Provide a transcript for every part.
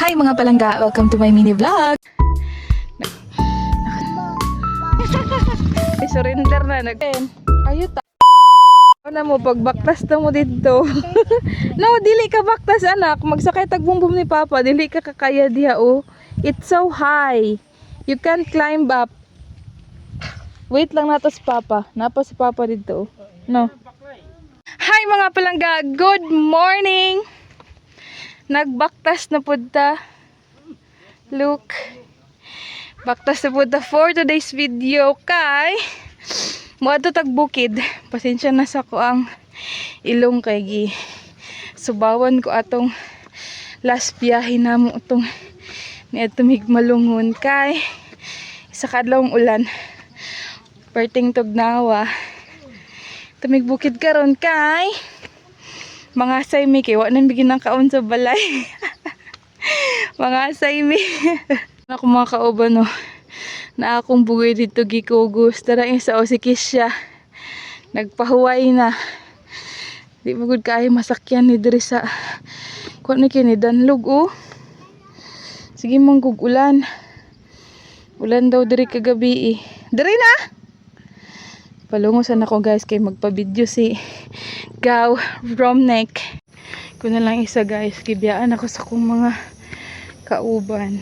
Hi mga palangga! Welcome to my mini vlog! Surrender na. Ayun ta. Ano mo, pagbaktas na mo dito. No, dili ka baktas anak. Magsakay tagbumbum ni Papa. Dili ka kakaya diha oh. It's so high. You can't climb up. Wait lang nato si Papa. Napa si Papa dito. No. Hi mga palangga. Good morning. Nagbaktas na pudta. Look. Baktas na pudta for today's video kay moadto tag bukid. Pasensya na sa ko ang ilong kay gi subawan ko atong last biyahe namo utong niadto Higmalungon kay isa kadlawng ulan. Perting tugnawa. Tumig bukid karon kay mga saymi kay wa nang bigyan ng kaon sa balay. Mga saymi. Ako mga kauban no. Na akong bugoy dito gikugos. Tara isa o si Kisha. Nagpahuway na. Di magud kaayo masakyan ni diri sa kuan ni kini danlog oh. Sige mong ulan. Ulan daw diri kagabi eh. Diri na. Palungosan ako guys kay magpa-video si Gaw Romnek. Ko na lang isa guys, gibiyaan ako sa kong mga kauban.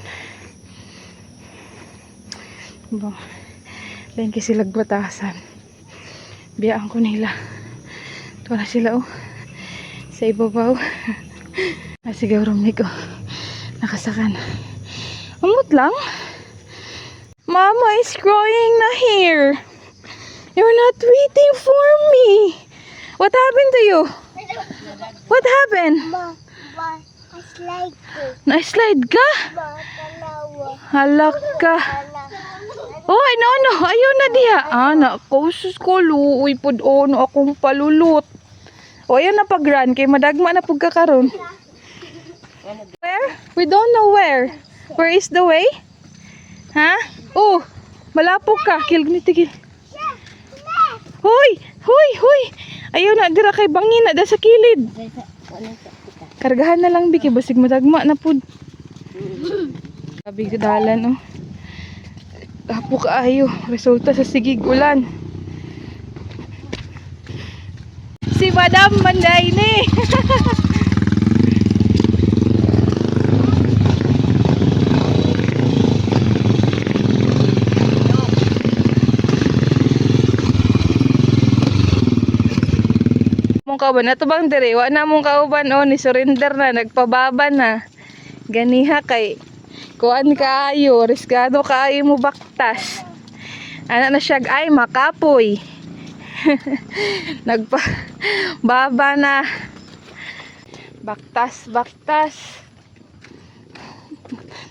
Bo. Lain kay sila batasan. Biyaan ko nila. Tuwa na sila oh. Sa ibabaw. Si Gaw Romnek oh. Nakasakan. Umot lang. Mama is crying na here. You're not waiting for me. What happened to you? What happened? Na-slide ka? Halak ka. Oh, no. Ayaw na diha. Anak ko, sus ko, luoy po doon akong palulot. O, ayaw na pag-run. Kay madagma na pagkakaroon. Where? We don't know where. Where is the way? Ha? Oh, malapok ka. Tigil. Hoy! Ayaw na, dira kay bangin na da sa kilid. Kargahan na lang biki, basig madagma na pud. Sabi dalan oh. Hapo kaayo, resulta sa sigig ulan. Si Madam Manday ni. Kauban ato bang dire wa na mong kauban oh ni surrender na nagpababa na ganiha kay kuan kaayo riskado kaayo mo baktas ana na siya ay makapoy. Nagpababa na baktas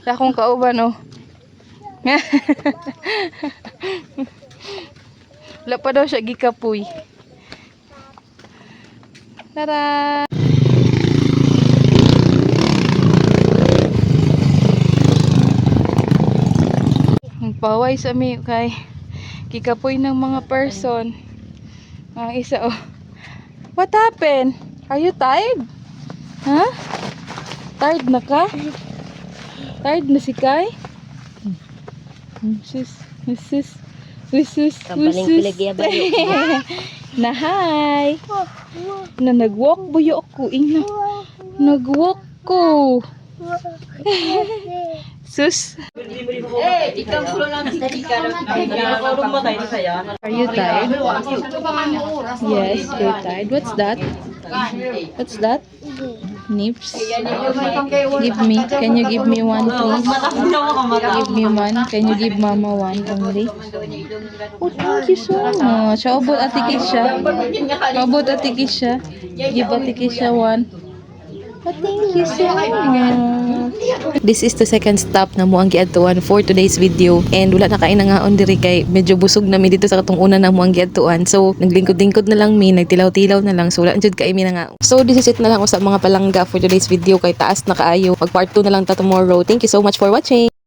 sa akong kauban oh. Wala pa daw siya gikapoy. Tara! Ang paway sa mi kay kikapoy ng mga person. Ang isa oh. What happened? Are you tired? Ha? Huh? Tired na ka? Tired na si Kai? Sis. Na hi. Na nag-walk buyo ako ina. Nag-walk ko. Sus. Are you tired? Yes, you're tired. What's that? What's that? Nips. Give me. Can you give me one please? Give me one. Can you give mama one only? Oh, thank you so much. How about Ate Kisha? How about Ate Kisha? Give Ate Kisha one. Oh, thank you so much. This is the second stop na mo ang giadtuan for today's video, and wala na kay nangaon diri kay medyo busog na mi dito sa katong una na mo ang giadtuan. So naglingkod-lingkod na lang mi, nagtilaw-tilaw na lang, so wala jud kay mi nangaon. So this is it na lang sa mga palangga for today's video kay taas na kaayo. Mag part 2 na lang ta tomorrow. Thank you so much for watching.